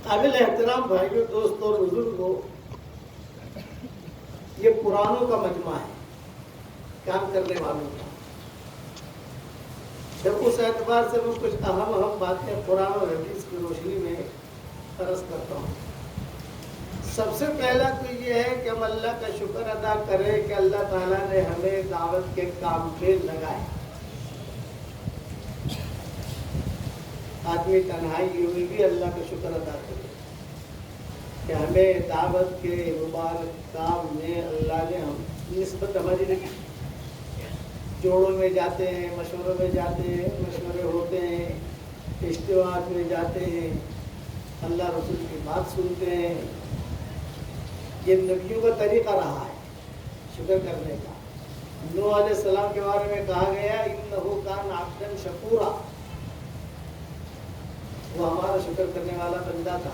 قابل احترام بھائیوں، دوستوں اور بزرگوں، یہ پرانوں کا مجمع ہے، کام کرنے والوں کا۔ جب اس اعتبار سے میں کچھ اہم باتیں قرآن اور حدیث کی روشنی میں عرض کرتا ہوں۔ سب سے پہلا تو یہ ہے کہ ہم اللہ کا شکر ادا کریں کہ اللہ تعالیٰ نے ہمیں دعوت کے کام پہ لگائے۔ آدمی تنہائی میں بھی اللہ کا شکر ادا کرے کہ ہمیں دعوت کے مبارک کام میں اللہ نے ہم نسبت ہماری رکھی۔ جوڑوں میں جاتے ہیں، مشوروں میں جاتے ہیں، مشورے ہوتے ہیں، اجتماعات میں جاتے ہیں، اللہ رسول کی بات سنتے ہیں۔ یہ نبیوں کا طریقہ رہا ہے شکر کرنے کا۔ نوح علیہ السلام کے بارے میں کہا گیا انہ کان عبدا شکورا، وہ ہمارا شکر کرنے والا بندہ تھا۔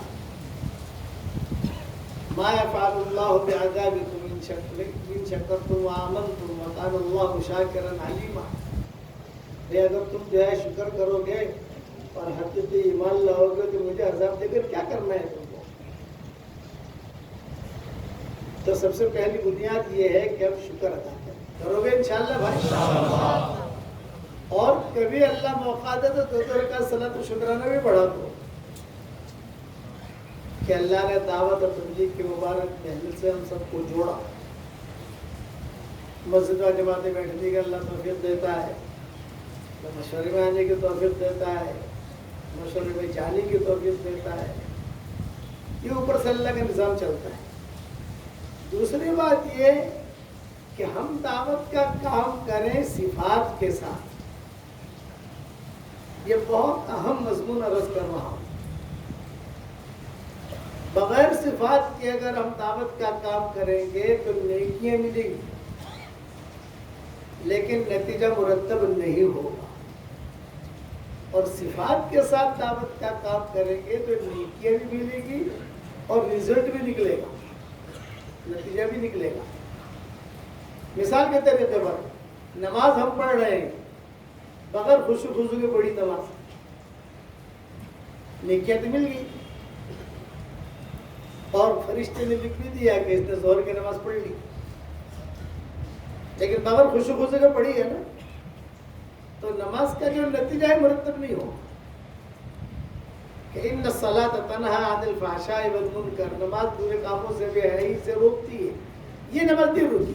ما یفعل اللہ بعذابکم ان شکرتم وآمنتم وکان اللہ شاکرا علیما۔ اگر تم جو ہے شکر کرو گے اور حقیقی ایمان لاؤ گے تو مجھے عذاب دے کر کیا کرنا ہے تم کو؟ تو سب سے پہلی بنیاد یہ ہے کہ ہم شکر ادا کریں۔ کرو گے انشاءاللہ بھائی؟ اور کبھی اللہ موقع دے تو دو رکعت صلاۃ و شکرانہ بھی پڑھا دو کہ اللہ نے دعوت اور تبلیغ کی مبارک محنت سے ہم سب کو جوڑا۔ مسجد و جماعتیں بیٹھنے کا اللہ توفیق دیتا ہے، مشورے میں آنے کی توفیق دیتا ہے، مشورے میں جانے کی توفیق دیتا ہے۔ یہ اوپر سے اللہ کا نظام چلتا ہے۔ دوسری بات یہ کہ ہم دعوت کا کام کریں صفات کے ساتھ۔ یہ بہت اہم مضمون عرض کر رہا ہوں۔ بغیر صفات کے اگر ہم دعوت کا کام کریں گے تو نیکیاں ملیں گی لیکن نتیجہ مرتب نہیں ہوگا، اور صفات کے ساتھ دعوت کا کام کریں گے تو نیکیاں بھی ملے گی اور رزلٹ بھی نکلے گا، نتیجہ بھی نکلے گا۔ مثال کے طریقے پر نماز ہم پڑھ رہے ہیں بغیر خوشو خوشو کے پڑھی نماز، نیکیاں تو مل گئی اور فرشتے نے لکھ بھی دیا کہ اس نے ظہر کی نماز پڑھ لی، لیکن بغیر خوشو خوشو کے پڑھی ہے نا، تو نماز کا جو نتیجہ ہے مرتب نہیں ہوگا۔ کہ ان الصلاۃ تنہی عن الفحشاء والمنکر، نماز برے کاموں سے بے حیائی سے روکتی ہے، یہ نماز نہیں روکتی۔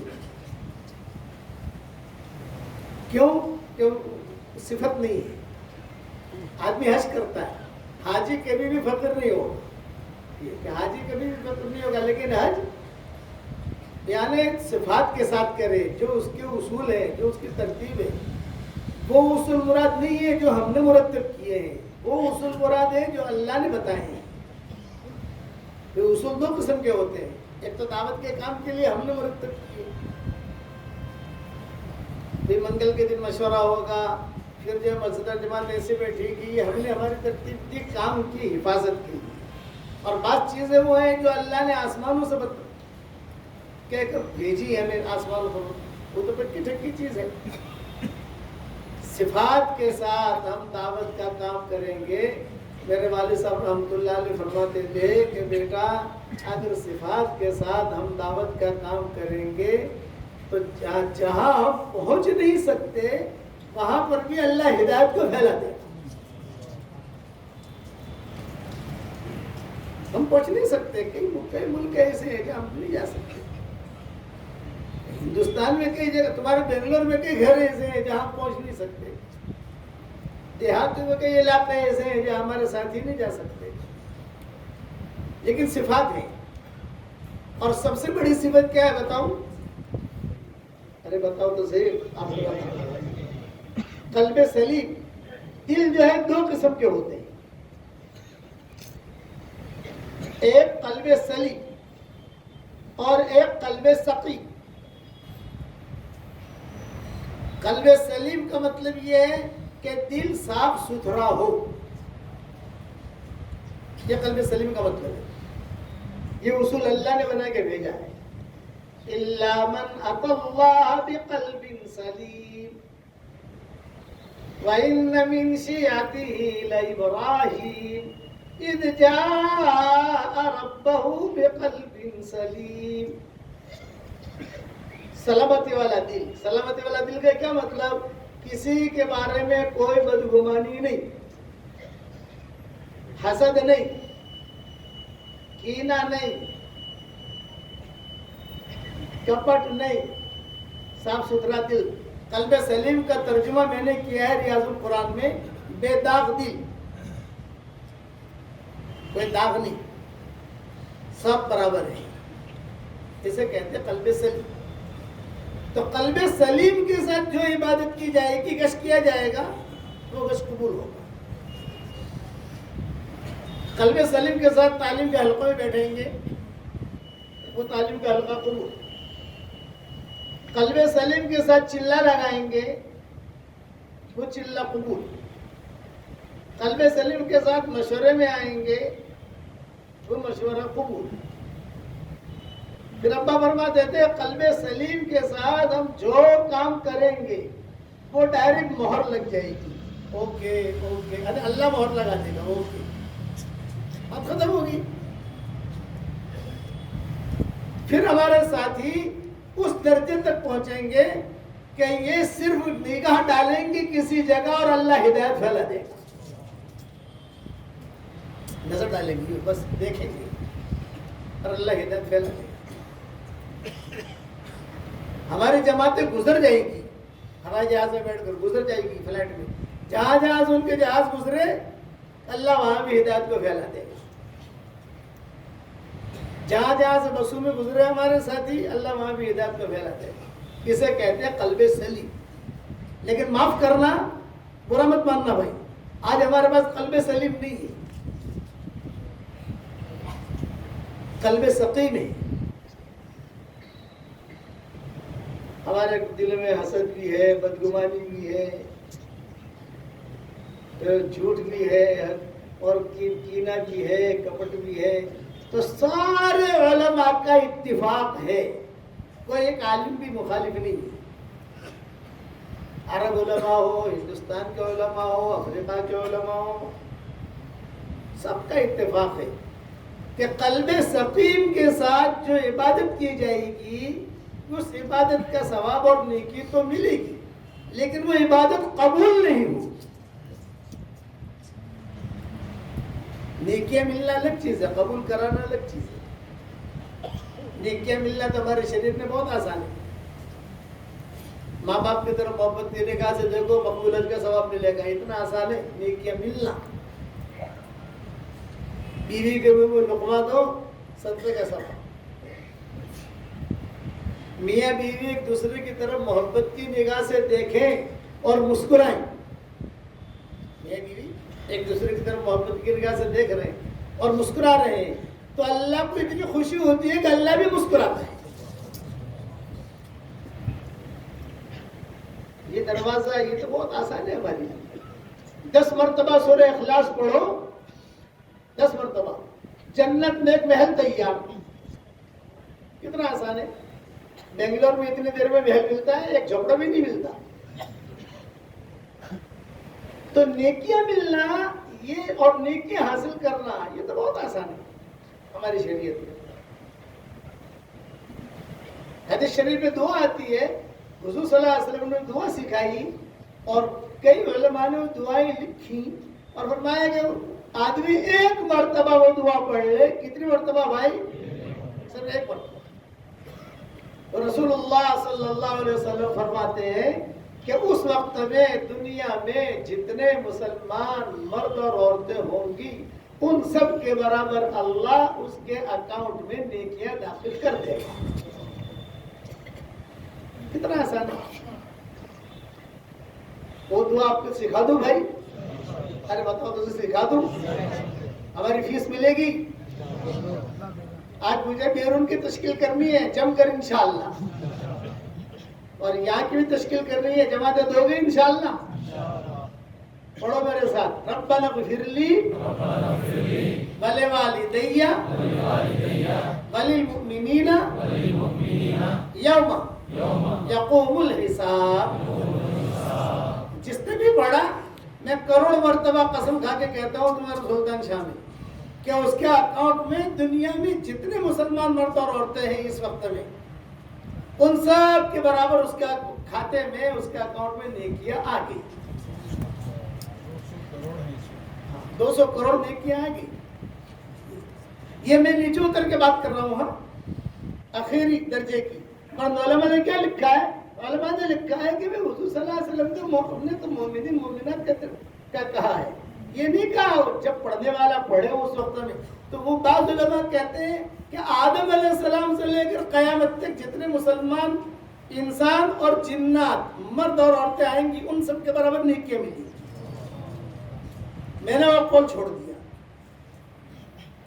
کیوں؟ صفت نہیں ہے۔ آدمی حج کرتا ہے، حاجی کبھی بھی فقر نہیں ہوگا، کہ حاجی کبھی بھی فقر نہیں ہوگا، لیکن حج یعنی صفات کے ساتھ کرے، جو اس کے اصول ہیں، جو اس کی ترتیب ہے، وہ اصول مراد نہیں ہے جو ہم نے مرتب کیے ہیں، وہ اصول مراد ہے جو اللہ نے بتائے ہیں۔ یہ اصول دو قسم کے ہوتے ہیں، ایک تو دعوت کے کام کے لیے ہم نے مرتب کیے، پھر منگل کے دن مشورہ ہوگا، پھر جو مسجد جماعت ایسے بیٹھے گی، ہم نے ہماری ترتیب دی کام کی حفاظت کی۔ اور بعض چیزیں وہ ہیں جو اللہ نے آسمانوں سے کہہ کر بھیجی ہمیں آسمانوں پر، وہ تو پٹکی ٹھکی چیز ہے۔ صفات کے ساتھ ہم دعوت کا کام کریں گے۔ میرے والد صاحب رحمۃ اللہ علیہ فرماتے تھے کہ بیٹا اگر صفات کے ساتھ ہم دعوت کا کام کریں گے تو جہاں ہم پہنچ نہیں سکتے وہاں پر بھی اللہ ہدایت کو پھیلا دے گا۔ ہم پہنچ نہیں سکتے، کئی ملک ایسے ہیں کہ ہم نہیں جا سکتے، ہندوستان میں کئی جگہ، تمہارے بنگلور میں کئی گھر ایسے ہیں جہاں پہنچ نہیں سکتے، دیہاتوں میں کئی علاقے ایسے ہیں جہاں ہمارے ساتھی نہیں جا سکتے، لیکن صفات ہیں۔ اور سب سے بڑی صفت کیا ہے بتاؤں؟ ارے بتاؤ تو صحیح، آپ نے بتاؤ۔ قلب سلیم، دل جو ہے دو قسم کے ہوتے ہیں، ایک قلب سلیم اور ایک قلب سقیم۔ قلب سلیم کا مطلب یہ ہے کہ دل صاف ستھرا ہو، یہ قلب سلیم کا مطلب ہے۔ یہ اصول اللہ نے بنا کے بھیجا ہے، إِلَّا مَنْ أَتَى اللَّهَ بِقَلْبٍ سَلِيمٍ وَإِنَّ مِنْ شِيعَتِهِ لَإِبْرَاهِيمَ اذ جاء ربہ بقلب سلیم. سلامتی والا دل. سلامتی والا دل کا کیا مطلب؟ کسی کے بارے میں کوئی بدگمانی نہیں، حسد نہیں، کینہ نہیں، کپٹ نہیں، صاف ستھرا دل. قلب سلیم کا ترجمہ میں نے کیا ہے ریاض القرآن میں بے داغ دل. کوئی داغ نہیں، سب برابر ہے، اسے کہتے ہیں قلب سلیم. تو قلب سلیم کے ساتھ جو عبادت کی جائے گی، گشت کیا جائے گا، وہ گشت قبول ہوگا. قلب سلیم کے ساتھ تعلیم کے حلقوں میں بیٹھیں گے، وہ تعلیم کا حلقہ قبول. قلب سلیم کے ساتھ چلہ لگائیں گے، وہ چلہ قبول. قلب سلیم کے ساتھ مشورے میں آئیں گے، وہ مشورہ قبول. پھر ابا فرماتے تھے قلب سلیم کے ساتھ ہم جو کام کریں گے وہ ڈائریکٹ مہر لگ جائے گی. اوکے اوکے، اللہ مہر لگا دے گا. اوکے، اب ختم ہوگی. پھر ہمارے ساتھی اس درجے تک پہنچیں گے کہ یہ صرف نگاہ ڈالیں گے کسی جگہ اور اللہ ہدایت پھیلا دے گا. نظر ڈالیں گے، بس دیکھیں گے اور اللہ ہدایت پھیلا دے گا. ہماری جماعتیں گزر جائے گی، ہوائی جہاز میں بیٹھ کر گزر جائے گی، فلائٹ میں جہاں جہاں ان کے جہاز گزرے اللہ وہاں بھی ہدایت کو پھیلا دے گا. جہاں جہاں سے بسوں میں گزرے ہمارے ساتھی، اللہ وہاں بھی ہدایت کو پھیلا دے گا. اسے کہتے ہیں قلب سلیم. لیکن معاف کرنا، برا مت ماننا بھائی، آج ہمارے پاس قلب سلیم نہیں ہے، قلب سقیم ہے. ہمارے دل میں حسد بھی ہے، بدگمانی بھی ہے، جھوٹ بھی ہے، اور کینہ بھی ہے، کپٹ بھی ہے. تو سارے علماء کا اتفاق ہے، کوئی ایک عالم بھی مخالف نہیں ہے. عرب علماء ہو، ہندوستان کے علماء ہو، افریقہ کے علماء ہو، سب کا اتفاق ہے کہ قلب سقیم کے ساتھ جو عبادت کی جائے گی اس عبادت کا ثواب اور نیکی تو ملے گی، لیکن وہ عبادت قبول نہیں ہوگی. نیکیاں ملنا الگ چیز ہے، قبول کرانا الگ چیز ہے. نیکیاں ملنا تو ہمارے شریعت میں بہت آسان ہے. ماں باپ کی طرف محبت کی نگاہ سے دیکھو، مقبول حج کا ثواب ملے گا، اتنا آسان ہے نیکیاں ملنا. بیوی کے منہ میں لقمہ دو، صدقے کا ثواب. میاں بیوی ایک دوسرے کی طرف محبت کی نگاہ سے دیکھیں اور مسکرائیں. میاں بیوی ایک دوسرے کی طرف محبت کی نگاہ سے دیکھ رہے ہیں اور مسکرا رہے ہیں تو اللہ کو اتنی خوشی ہوتی ہے کہ اللہ بھی مسکراتا ہے. یہ دروازہ، یہ تو بہت آسان ہے ہماری. 10 مرتبہ سورہ اخلاص پڑھو، 10 مرتبہ، جنت میں ایک محل تیار. کتنا آسان ہے. بنگلور میں اتنی دیر میں محل ملتا ہے، ایک جھوپڑا بھی نہیں ملتا. تو نیکیاں ملنا یہ اور نیکی حاصل کرنا یہ تو بہت آسان ہے ہماری شریعت میں. حدیث شریف میں دعا آتی ہے، حضور صلی اللہ علیہ وسلم نے دعا سکھائی اور کئی علماء نے دعائیں لکھی اور فرمایا کہ آدمی ایک مرتبہ وہ دعا پڑھ لے. کتنی مرتبہ بھائی؟ صرف ایک مرتبہ. رسول اللہ صلی اللہ علیہ وسلم فرماتے ہیں کہ اس وقت میں دنیا میں جتنے مسلمان مرد اور عورتیں ہوں گی ان سب کے برابر اللہ اس کے اکاؤنٹ میں نیکیاں داخل کر دے گا. کتنا آسان ہے. وہ دعا آپ کو سکھا دوں بھائی؟ ارے بتاؤ تو سکھا دوں. ہماری فیس ملے گی. آج مجھے بیرون کی تشکیل کرنی ہے جم کر انشاءاللہ، اور یہاں کی بھی تشکیل کرنی ہے، جماعتیں دو گے انشاءاللہ. پڑھو میرے ساتھ، ربنا اغفر لی ولوالدی وللمؤمنین یوم یقوم الحساب. جس نے بھی پڑھا، میں کروڑ مرتبہ قسم کھا کے کہتا ہوں تمہارا سلطان شامل. کہ اس کے اکاؤنٹ میں دنیا میں جتنے مسلمان مرد اور عورتیں ہیں اس وقت میں ان سب کے برابر اس کا کھاتے میں اس کے اکاؤنٹ میں نیکیاں آ گئی. 200 کروڑ نیکیاں آ گئی. یہ میں نیچے اتر کے بات کر رہا ہوں. آخری درجے کی. اور علماء نے کیا لکھا ہے؟ علماء نے لکھا ہے کہ حضور صلی اللہ علیہ وسلم نے تو مومنین مومنات کا کہا ہے. یہ نہیں کہا جب پڑھنے والا پڑھے اس وقت میں. تو وہ بعض علماء کہتے ہیں کہ آدم علیہ السلام سے لے کر قیامت تک جتنے مسلمان انسان اور جنات مرد اور عورتیں آئیں گی ان سب کے برابر نیکیاں ملی. میں نے وہ قول چھوڑ دیا.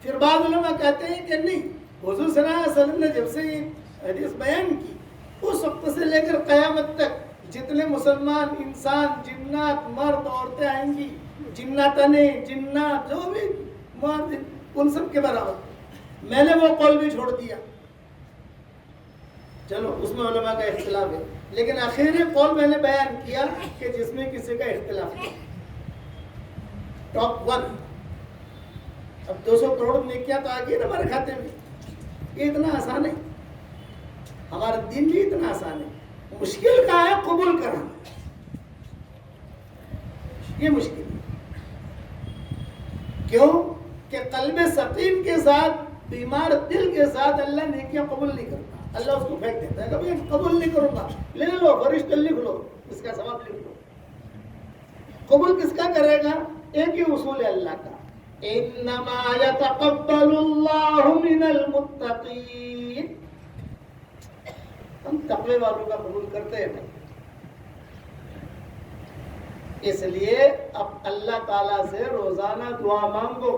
پھر بعض علماء کہتے ہیں کہ نہیں، حضور صلی اللہ علیہ وسلم نے جب سے یہ حدیث بیان کی اس وقت سے لے کر قیامت تک جتنے مسلمان انسان جنات مرد عورتیں آئیں گی، جناتنے جنات جو بھی مرد ان سب کے برابر. میں نے وہ قول بھی چھوڑ دیا. چلو اس میں علماء کا اختلاف ہے، لیکن آخری قول میں نے بیان کیا کہ جس میں کسی کا اختلاف نہیں. ٹاپ 1. اب 200 کروڑ نیکیاں تو آ گئی نا ہمارے کھاتے میں. یہ اتنا آسان ہے، ہمارا دین بھی اتنا آسان ہے. مشکل کا ہے قبول کرنا، یہ مشکل ہے. کیوں کہ قلب سقیم کے ساتھ، بیمار دل کے ساتھ اللہ نیکیاں قبول نہیں کرتا. اللہ اس کو پھینک دیتا ہے کہ بھائی قبول نہیں کروں گا. لے لو فرشتہ لکھ لو، اس کا ثواب لکھ لو. قبول کس کا کرے گا؟ ایک ہی اصول ہے اللہ کا، انما يتقبل اللہ من المتقین. ہم تقوی والوں کا قبول کرتے ہیں. اس لیے اب اللہ تعالیٰ سے روزانہ دعا مانگو،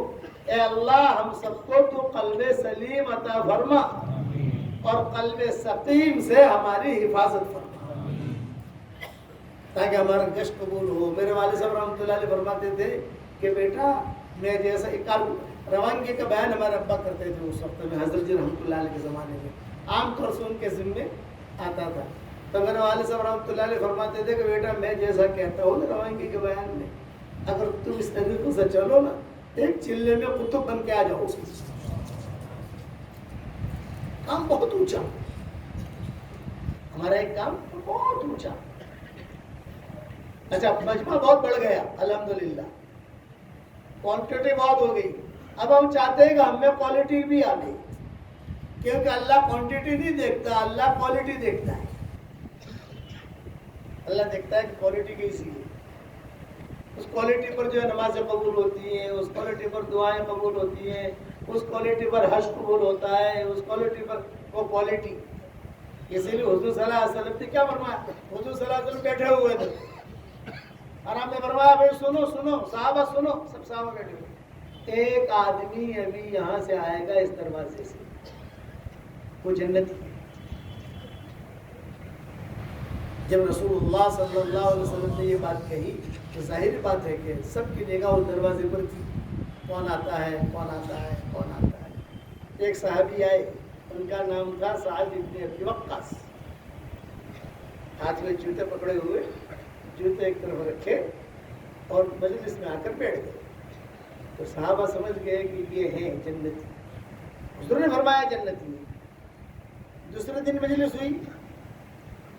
اے اللہ ہم سب کو تو قلب سلیم عطا فرما اور قلب سقیم سے ہماری حفاظت فرما تاکہ ہمارا گشت قبول ہو. میرے والد صاحب رحمۃ اللہ علیہ فرماتے تھے کہ بیٹا میں جیسا روانگی کا بیان ہمارے ابا کرتے تھے اس وقت میں، حضرت جی رحمۃ اللہ علیہ کے زمانے میں عام طور سے ان کے ذمے آتا تھا. تو میرے والد صاحب رحمۃ اللہ علیہ فرماتے تھے کہ بیٹا میں جیسا کہتا ہوں روانگی کے بیان میں، اگر تم اس طریقے سے چلو نا ایک چلے میں قطب بن کے آ جاؤ. کام بہت اونچا، ہمارا ایک کام بہت اونچا. اچھا مجمع بہت بڑھ گیا الحمدللہ، کوانٹٹی بہت ہو گئی. اب ہم چاہتے ہیں کہ ہم میں کوالٹی بھی آ گئی، کیونکہ اللہ کوانٹٹی نہیں دیکھتا، اللہ کوالٹی دیکھتا ہے. اللہ دیکھتا ہے کہ کوالٹی کیسی ہے. اس کوالٹی پر جو ہے نمازیں قبول ہوتی ہیں، اس کوالٹی پر دعائیں قبول ہوتی ہیں، اس کوالٹی پر حج قبول ہوتا ہے، اس کوالٹی پر وہ کوالٹی. اسی لیے حضور صلی اللہ علیہ وسلم نے کیا فرمایا؟ حضور صلی اللہ علیہ وسلم بیٹھے ہوئے تھے اور ہم نے فرمایا بھائی سنو سنو صحابہ سنو. سب صحابہ بیٹھے ہوئے. ایک آدمی ابھی یہاں سے آئے گا اس دروازے سے، وہ جنتی ہے. جب رسول اللہ صلی اللہ علیہ وسلم نے یہ بات کہی تو ظاہر بات ہے کہ سب کی نگاہ اس دروازے پر تھی. کون آتا ہے کون آتا ہے کون آتا ہے. ایک صحابی آئے، ان کا نام تھا سعد بن ابی وقاص. ہاتھ میں جوتے پکڑے ہوئے، جوتے ایک طرف رکھے اور مجلس میں آ کر بیٹھ گئے. تو صحابہ سمجھ گئے کہ یہ ہیں جنتی. حضور نے فرمایا جنتی ہے. دوسرے دن مجلس ہوئی،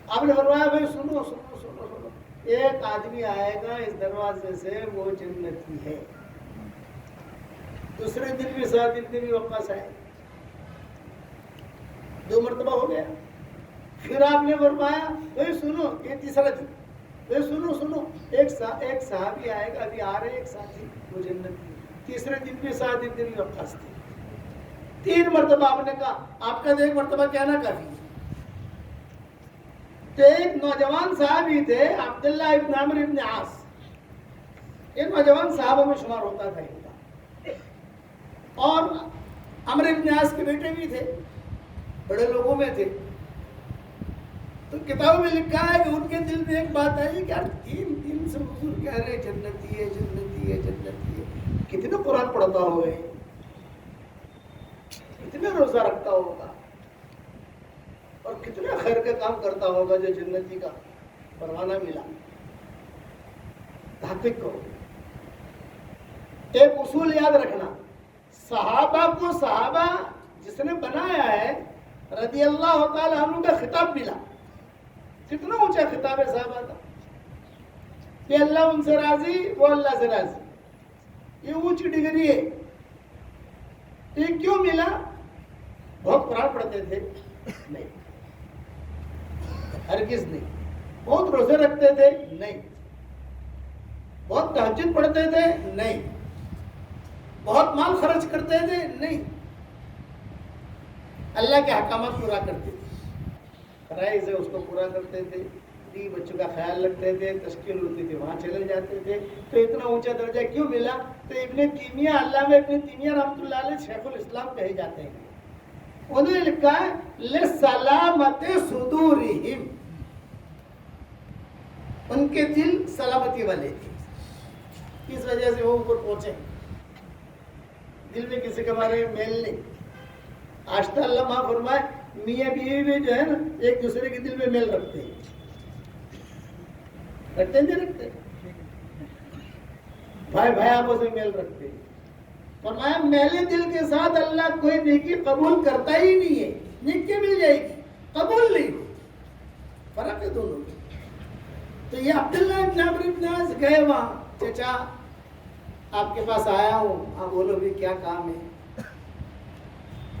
آپ نے فرمایا بھائی سنو سنو سنو سنو، ایک آدمی آئے گا اس دروازے سے، وہ جنتی ہے. دوسرے دن بھی سعد بن ابی وقاص آئے، 2 مرتبہ ہو گیا. پھر آپ نے فرمایا بھائی سنو، یہ تیسرا دن، بھائی سنو سنو، ایک صحابی آئے گا، ابھی آ رہے ایک ساتھی، وہ جنتی. تیسرے دن بھی سعد بن ابی وقاص تھے. 3 مرتبہ آپ نے کہا، آپ کا 1 مرتبہ کہنا کافی ہے. تو ایک نوجوان صحابی تھے عبداللہ ابن عمرو ابن عاص، ایک نوجوان صحابہ میں شمار ہوتا تھا ان کا، اور عمرو ابن عاص کے بیٹے بھی تھے، بڑے لوگوں میں تھے. تو کتابوں میں لکھا ہے کہ ان کے دل میں ایک بات آئی کہ 3 دن سے حضور کہہ رہے جنتی ہے جنتی ہے جنتی ہے. کتنے قرآن پڑھتا ہوگا، کتنے روزہ رکھتا ہوگا اور کتنے خیر کا کام کرتا ہوگا جو جنتی کا پروانہ ملا. تحقیق کرو. ایک اصول یاد رکھنا، صحابہ کو صحابہ جس نے بنایا ہے رضی اللہ تعالیٰ عنہ کا خطاب ملا. کتنا اونچا خطاب ہے صحابہ کا کہ اللہ ان سے راضی وہ اللہ سے راضی. یہ اونچی ڈگری ہے. یہ کیوں ملا؟ بہت قرآن پڑھتے تھے؟ نہیں، ہرگز نہیں. بہت روزے رکھتے تھے؟ نہیں. بہت تہجد پڑھتے تھے؟ نہیں. بہت مال خرچ کرتے تھے؟ نہیں. اللہ کے احکامات پورا کرتے تھے، فرائض ہے اس کو پورا کرتے تھے، بیوی بچوں کا خیال رکھتے تھے، تشکیل ہوتی تھی وہاں چلے جاتے تھے. تو اتنا اونچا درجہ کیوں ملا؟ تو ابن تیمیہ، علامہ ابن تیمیہ رحمۃ اللہ علیہ شیخ الاسلام کہے جاتے ہیں. انہوں نے لکھا ہے لسلامت صدورہم، ان کے دل سلامتی والے تھے، اس وجہ سے وہ اوپر پہنچے. دل میں کسی کے بارے میں میل نہیں. آج تو اللہ معاف فرمائے میاں بیوی بھی جو ہے نا ایک دوسرے کے دل میں میل رکھتے ہیں. رکھتے نہیں رکھتے؟ بھائی بھائی آپس میں میل رکھتے ہیں. فرمایا میلے دل کے ساتھ اللہ کوئی نیکی قبول کرتا ہی نہیں ہے. نیکی مل جائے گی، قبول نہیں ہو. فرق ہے دونوں میں. تو یہ عبداللہ ابن عمرو بن عاص گئے وہاں، چچا آپ کے پاس آیا ہوں. ہاں بولو بھی کیا کام ہے؟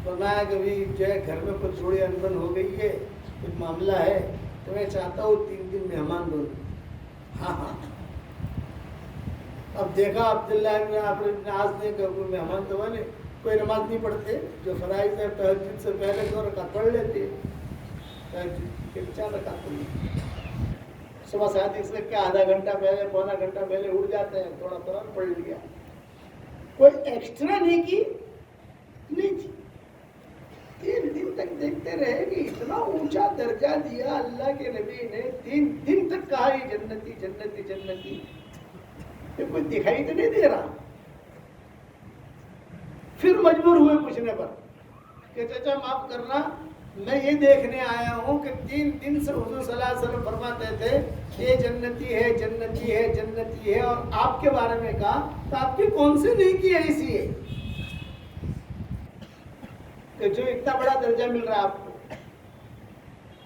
فرمایا کہ بھی جو ہے گھر میں کچھ تھوڑی انبن ہو گئی ہے، کچھ معاملہ ہے، تو میں چاہتا ہوں 3 دن مہمان بولوں. ہاں ہاں. اب دیکھا عبداللہ ابن عاص نے کہ کوئی مہمان تو والے کوئی نماز نہیں پڑھتے، جو فرائض ہے تہجد سے پہلے 2 رکعت پڑھ لیتے، تہجد کے 4 رکعت پڑھ لیتے. صبح صادق سے کیا آدھا گھنٹہ پہلے پونا گھنٹہ پہلے اٹھ جاتے ہیں، تھوڑا قرآن پڑھ لیا. کوئی ایکسٹرا نہیں کی نہیں تھی. 3 دن تک دیکھتے رہے کہ اتنا اونچا درجہ دیا اللہ کے نبی نے. 3 دن تک کہا یہ جنتی جنتی جنتی. یہ کوئی دکھائی تو نہیں دے رہا. پھر مجبور ہوئے پوچھنے پر کہ چچا معاف کرنا، میں یہ دیکھنے آیا ہوں کہ 3 دن سے حضور صلی اللہ علیہ وسلم فرماتے تھے کہ یہ جنتی ہے جنتی ہے جنتی ہے، اور آپ کے بارے میں کہا تو آپ کی کون سی نیکی ایسی ہے کہ جو اتنا بڑا درجہ مل رہا ہے آپ کو؟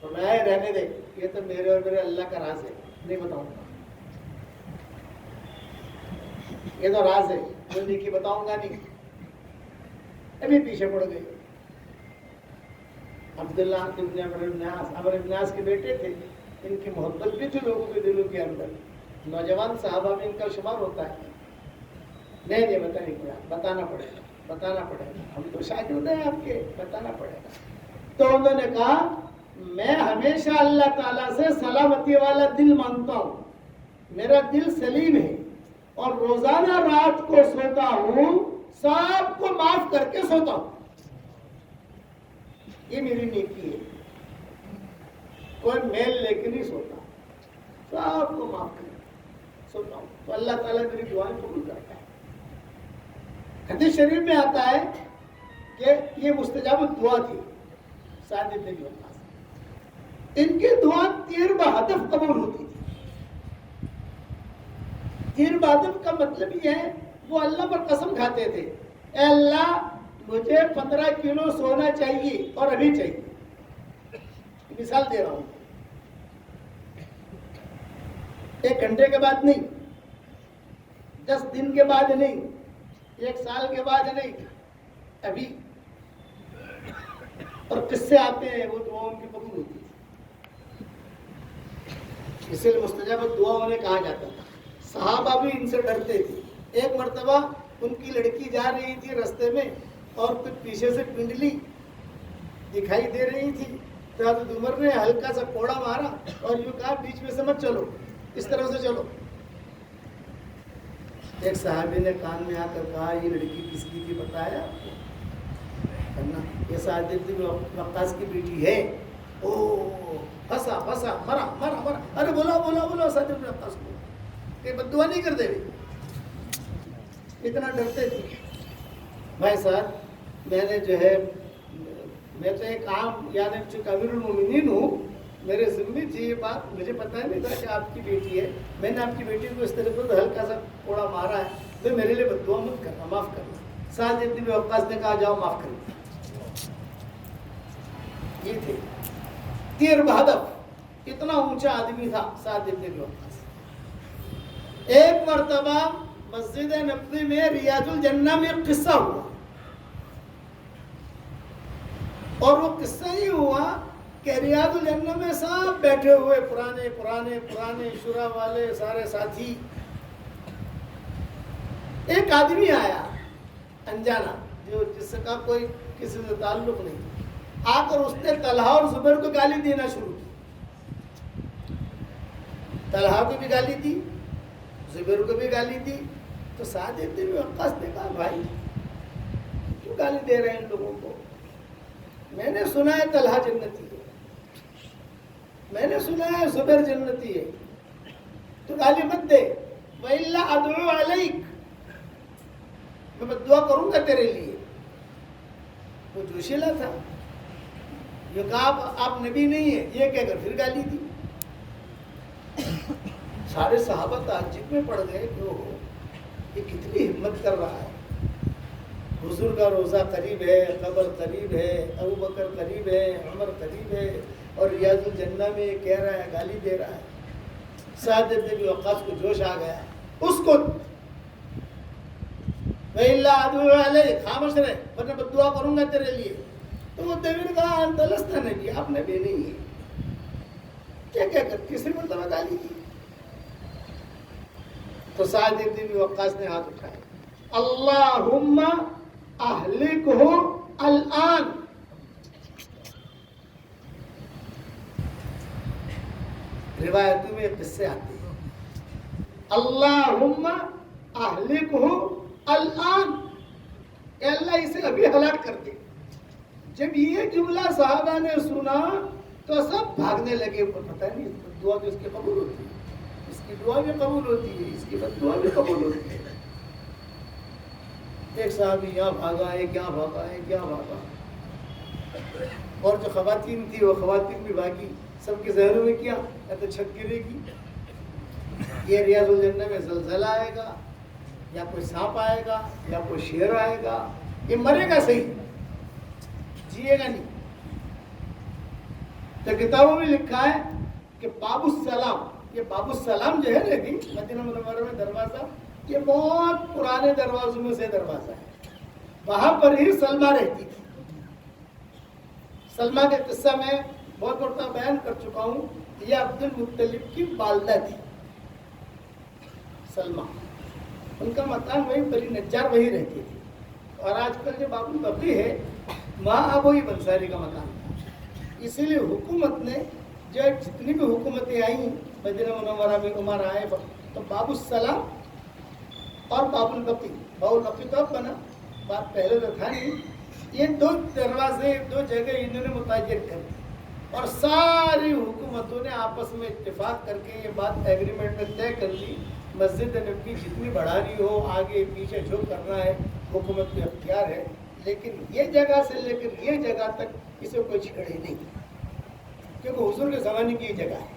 تو میں رہنے دے، یہ تو میرے اور میرے اللہ کا راز ہے، نہیں بتاؤں گا. یہ تو راز ہے، جو نیکی بتاؤں گا نہیں. ابھی پیچھے پڑ گئی. عبداللہ ابن عمرو بن عاص کے بیٹے تھے، ان کی محبت بھی تھی لوگوں کے دلوں کے اندر. نوجوان صحابہ میں ان کا شمار ہوتا ہے. نہیں بتانا پڑے گا، ہم تو شاگرد ہیں آپ کے، بتانا پڑے گا. تو انہوں نے کہا میں ہمیشہ اللہ تعالیٰ سے سلامتی والا دل مانگتا ہوں، میرا دل سلیم ہے، اور روزانہ رات کو سوتا ہوں سب کو معاف کر کے سوتا ہوں. یہ میری نیکی ہے. کوئی میل لے کے نہیں سوتا، سب کو معاف کر کے سوتا ہوں. تو اللہ تعالیٰ میری دعائیں قبول کرتا ہے. حدیث شریف میں آتا ہے کہ یہ مستجاب دعا تھی سعد بن ابی وقاص. ان کی دعا 13 بہدف قبول ہوتی تھی. 13 بہدف کا مطلب یہ ہے وہ اللہ پر قسم کھاتے تھے، اے اللہ مجھے 15 کلو سونا چاہیے اور ابھی چاہیے. مثال دے رہا ہوں، 1 گھنٹے کے بعد نہیں، 10 دن کے بعد نہیں، 1 سال کے بعد نہیں، ابھی. اور قصے آتے ہیں وہ دعاؤں کی قبول ہوتی ہے. اس لیے مستجاب دعا انہیں کہا جاتا تھا. صحابہ بھی ان سے ڈرتے تھے. ایک مرتبہ ان کی لڑکی جا رہی تھی رستے میں اور کچھ پیچھے سے پنڈلی دکھائی دے رہی تھی، تو حضرت عمر نے ہلکا سا کوڑا مارا اور یوں کہا بیچ میں سے مت چلو، اس طرح سے چلو. ایک صحابی نے کان میں آ کر کہا یہ لڑکی کس کی تھی بتایا آپ کو؟ یہ سعد بن وقاص کی بیٹی ہے. او پھنسا مرا. ارے بولا سعد بن وقاص کو کہ بد دعا نہیں کر دے. اتنا ڈرتے تھے. بھائی صاحب میں نے جو ہے میں تو ایک عام یعنی چونکہ امیر المومنین ہوں، میرے ذمہ تھی یہ بات، مجھے پتہ نہیں تھا کہ آپ کی بیٹی ہے. میں نے آپ کی بیٹی کو اس طرح پر ہلکا سا کوڑا مارا ہے، تو میرے لیے بد دعا مت کرنا، معاف کرنا. سعد ابن ابی وقاص نے کہا جاؤ معاف کر دیا. یہ تھے تیر بہادر، اتنا اونچا آدمی تھا سعد ابن ابی وقاص. ایک مرتبہ مسجد نبوی میں ریاض الجنہ میں ایک قصہ ہوا، اور وہ قصہ یہ ہوا کہ ریاض الجنہ میں سب بیٹھے ہوئے پرانے پرانے پرانے شورا والے سارے ساتھی. ایک آدمی آیا انجانا، جس کا کوئی کسی سے تعلق نہیں، آ کر اس نے طلحہ اور زبیر کو گالی دینا شروع کی. طلحہ کو بھی گالی دی، زبیر کو بھی گالی دی. تو سعد ابن ابی وقاص نے کہا بھائی کیوں گالی دے رہے ہیں ان لوگوں کو؟ میں نے سنا ہے طلحہ جنتی ہے، میں نے سنا ہے زبیر جنتی ہے، تو گالی مت دے. وَإِلَّا أَدْعُو عَلَيْكَ، میں دعا کروں گا تیرے لیے. وہ جوشیلا تھا، یہ کہا آپ نبی نہیں ہیں، یہ کہہ کر پھر گالی دی. سارے صحابہ تعجب میں پڑ گئے کہ یہ کتنی ہمت کر رہا ہے. حضور کا روزہ قریب ہے، قبر قریب ہے، ابو بکر قریب ہے، عمر قریب ہے، اور ریاض الجنہ میں یہ کہہ رہا ہے، گالی دے رہا ہے. سعد ابن ابی وقاص کو جوش آ گیا. اس کو وَإِلَّا أَدْعُو عَلَيْكَ، خاموش رہے ورنہ میں دعا کروں گا تیرے لیے. تو وہ دیوی نے کہا انت لست نبی، آپ نبی نہیں ہیں. کیا کہہ کر تیسری مرتبہ گالی دی. تو سعد ابن ابی وقاص نے ہاتھ اٹھائے، اللہم اہلکہ الآن. روایتوں میں قصے آتے ہیں، اللہم اہلکہ الآن، کہ اللہ اسے ابھی ہلاک کر دے. جب یہ جملہ صحابہ نے سنا تو سب بھاگنے لگے. پتہ نہیں دعا تو اس کی قبول ہوتی ہے، اس کی دعا بھی قبول ہوتی ہے، اس کی بد دعا بھی قبول ہوتی ہے. ایک صحابی یہاں بھاگا، ایک یہاں بھاگا، ایک یہاں بھاگا. اور جو خواتین تھی وہ خواتین بھی بھاگی. سب کے ذہنوں میں کیا یا تو چھت گرے گی، یہ ریاض الجنہ میں زلزلہ آئے گا، یا کوئی سانپ آئے گا، یا کوئی شیر آئے گا. یہ مرے گا صحیح، جیے گا نہیں. تو کتابوں میں لکھا ہے کہ باب السلام، یہ باب السلام جو ہے لیکن مدینہ منورہ میں دروازہ، یہ بہت پرانے دروازوں میں سے دروازہ ہے. وہاں پر ہی سلمہ رہتی تھی. سلمہ کے قصہ میں بہت مرتبہ بیان کر چکا ہوں. یہ عبد المطلب کی والدہ تھی سلمہ، ان کا مکان وہی بلی نجار وہی رہتی تھی. اور آج کل جو باب البقیع ہے وہاں اب وہی بنساری کا مکان تھا. اسی لیے حکومت نے جو جتنی بھی حکومتیں آئیں مدینہ منورہ میں عمر آئے تو باب السلام اور باب البقیع، باب البقیع تو اب بنا، بات پہلے تو تھا نہیں. یہ دو دروازے، دو جگہ انہوں نے متعین کر دی. اور ساری حکومتوں نے آپس میں اتفاق کر کے یہ بات ایگریمنٹ میں طے کر لی، مسجد نبوی جتنی بڑھانی ہو، آگے پیچھے جو کرنا ہے حکومت کے اختیار ہے، لیکن یہ جگہ سے لے کر یہ جگہ تک اسے کوئی چھیڑے نہیں، کیونکہ حضور کے زمانے کی یہ جگہ ہے.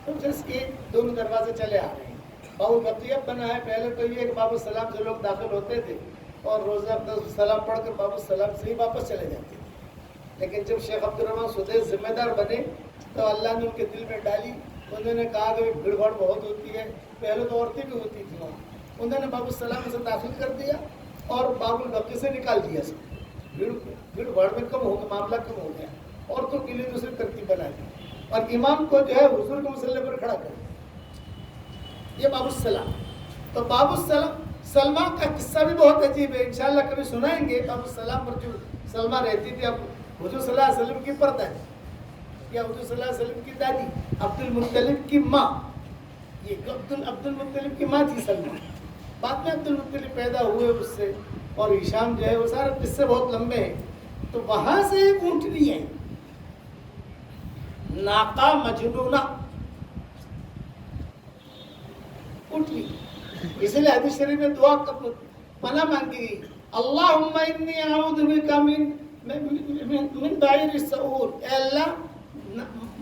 تو جس کے دونوں دروازے چلے آ رہے ہیں. باب البقیع بنا ہے. پہلے تو یہ کہ باب السلام سے لوگ داخل ہوتے تھے اور روزہ السلام پڑھ کر باب السلام سے ہی واپس چلے جاتے تھے. لیکن جب شیخ عبد الرحمن سدیس ذمہ دار بنے تو اللہ نے ان کے دل میں ڈالی. انہوں نے کہا کہ بھیڑ بھاڑ بہت ہوتی ہے، پہلے تو عورتیں بھی ہوتی تھیں وہاں. انہوں نے باب السلام سے داخل کر دیا اور باب البقیع سے نکال دیا. سب بھیڑ بھاڑ میں کم ہو گیا، معاملہ کم ہو گیا. عورتوں کے لیے دوسری ترتیب بنا دی اور امام کو جو ہے حضور کے مسلح پر کھڑا کر. یہ باب السلام. تو باب السلام سلمہ کا قصہ بھی بہت عجیب ہے، انشاءاللہ کبھی سنائیں گے. باب السلام پر جو سلمہ رہتی تھی، اب حضور صلی اللہ علیہ وسلم کی پردہ یا حضور صلی اللہ علیہ وسلم کی دادی عبد المطلب کی ماں، یہ عبد المطلب کی ماں تھی سلمہ. بعد میں عبد المطلب پیدا ہوئے اس سے، اور ہشام جو ہے وہ سارے قصے بہت لمبے ہیں. تو وہاں سے ایک اونٹنی ہے ناقہ مجنونہ، اونٹنی. اس لیے حدیث شریف میں دعا پناہ مانگی گئی، اللہم انی اعوذ بک من بعیر السعور. اے اللہ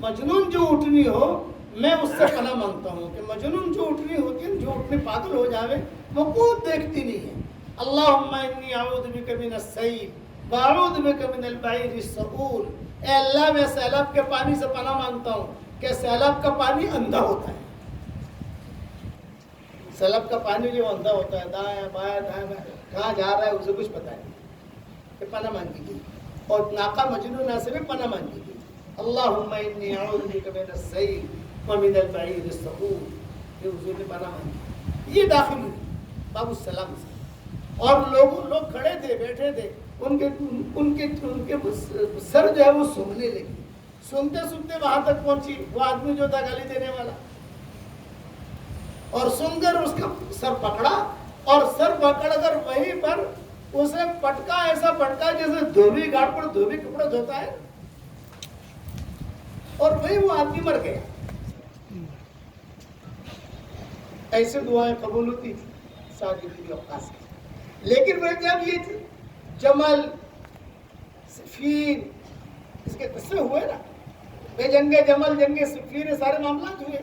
مجنون جو اونٹنی ہو میں اس سے پناہ مانگتا ہوں کہ مجنون جو اونٹنی ہوتی ہے، جو اونٹنی پاگل ہو جاوے وہ کود دیکھتی نہیں ہے. اللہم انی اعوذ بک من السیل واعوذ بک من البعیر السعول، اے اللہ میں سیلاب کے پانی سے پناہ مانگتا ہوں کہ سیلاب کا پانی اندھا ہوتا ہے. سیلاب کا پانی جو اندھا ہوتا ہے، دائیں بائیں دائیں بائیں کہاں جا رہا ہے اسے کچھ پتہ نہیں، کہ پناہ مانگی گئی. اور ناقہ مجنونہ سے بھی پناہ مانگی گئی. اللہم انی اعوذ بک من السیل ومن البعیر السعول، یہ حضور نے پناہ مانگی. یہ داخل ہوئی باب السلام سے، اور لوگ کھڑے تھے بیٹھے تھے، ان کے سر جو ہے وہ سونگنے لگی. سنتے سنتے وہاں تک پہنچی وہ آدمی جو تھا گالی دینے والا، اور سن کر اس کا سر پکڑا، اور سر پکڑ کر وہیں پر اسے پٹکا، ایسا پٹکا جیسے دھوبی گھاٹ پر دھوبی کپڑا دھوتا ہے، اور وہی وہ آدمی مر گیا. ایسے دعائیں قبول ہوتی تھی سعد بن وقاص کی. لیکن وہ جب یہ تھی جمل صفین اس کے قصے ہوئے نا، بے جنگ جمل جنگ صفین سارے معاملات ہوئے.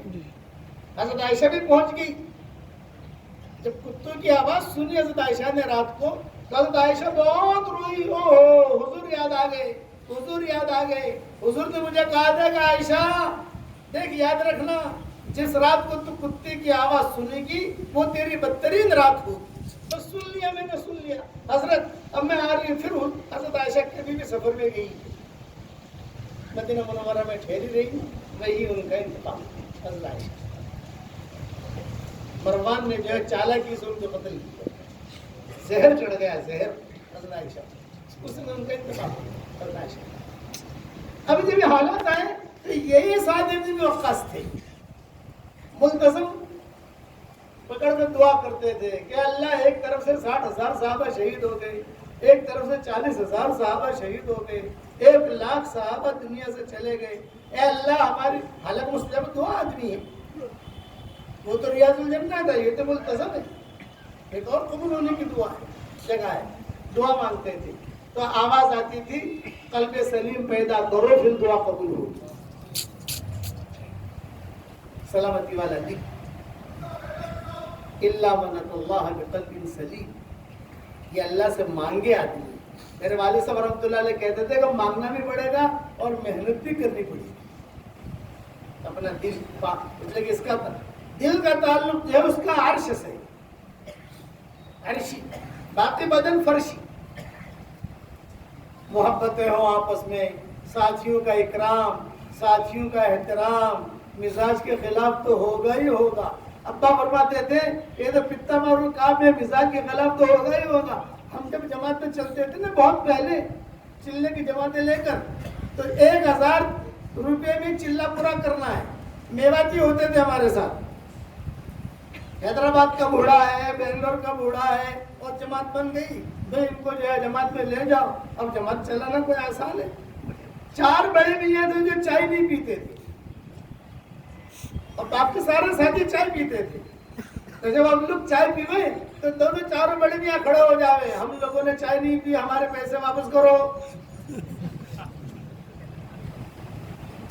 حضرت عائشہ بھی پہنچ گئی. جب کتوں کی آواز سنی حضرت عائشہ نے رات کو، تو حضرت عائشہ بہت روئی. اوہ حضور یاد آ گئے، حضور یاد آ گئے. حضور نے مجھے کہا تھا کہ عائشہ دیکھ یاد رکھنا، جس رات کو تو کتے کی آواز سنے گی وہ تیری بدترین رات ہوگی. بس سن لیا، میں نے سن لیا حضرت، اب میں آ رہی ہوں. پھر حضرت عائشہ کبھی بھی سفر میں گئی، مدینہ منورہ میں ٹھہری رہی، وہی ان کا انتقام. حضرت عائشہ مروان نے جو ہے چالاکی سے ان کو قتل کیا، زہر چڑھ گیا، زہر حضرت عائشہ، اس نے ان کا انتقام کیا. حضرت عائشہ ابھی جب یہ حالات آئے تو یہی سعد بن وقاص تھے، ملتزم پکڑ کر دعا کرتے تھے کہ اللہ ایک طرف سے 60,000 صحابہ شہید ہو گئے، ایک طرف سے 40,000 صحابہ شہید ہو گئے، 1,00,000 صحابہ دنیا سے چلے گئے. اے اللہ ہماری حالت مسلم دو آدمی ہے، وہ تو ریاض الجنہ تھا، یہ تو ملتزم ہے. ایک اور قبول ہونے کی دعا ہے، جگہ ہے، دعا مانگتے تھے تو آواز آتی تھی قلب سلیم پیدا کرو پھر دعا قبول ہو. سلامتی والا دن الا من اتى الله بقلب سلیم، یہ اللہ سے مانگے آدمی. میرے والد صاحب رحمۃ اللہ علیہ کہتے تھے کہ مانگنا بھی پڑے گا اور محنت بھی کرنی پڑے گی. اپنا دل پاک، اس لیے کہ اس کا دل کا تعلق جو ہے اس کا عرش سے، عرشی، باقی بدن فرشی. محبتیں ہوں آپس میں، ساتھیوں کا اکرام، ساتھیوں کا احترام، مزاج کے خلاف تو ہوگا ہی ہوگا. ابا فرماتے تھے یہ تو پتا مارو کام ہے، مزاج کے خلاف تو ہوگا ہی ہوگا. ہم جب جماعت میں چلتے تھے نا بہت پہلے، چلے کی جماعتیں لے کر، تو 1,000 روپے میں چلہ پورا کرنا ہے. میواتی ہوتے تھے ہمارے ساتھ، حیدرآباد کا بوڑھا ہے، بنگلور کا بوڑھا ہے، اور جماعت بن گئی. بھائی ان کو جو ہے جماعت میں لے جاؤ. اب جماعت چلانا کوئی آسان ہے؟ 4 بڑے میاں تھے جو چائے نہیں پیتے تھے، اور باقی سارے ساتھی چائے پیتے تھے. تو جب ہم لوگ چائے پیوے تو دونوں 4 بڑے میاں کھڑے ہو جاوے، ہم لوگوں نے چائے نہیں پی، ہمارے پیسے واپس کرو.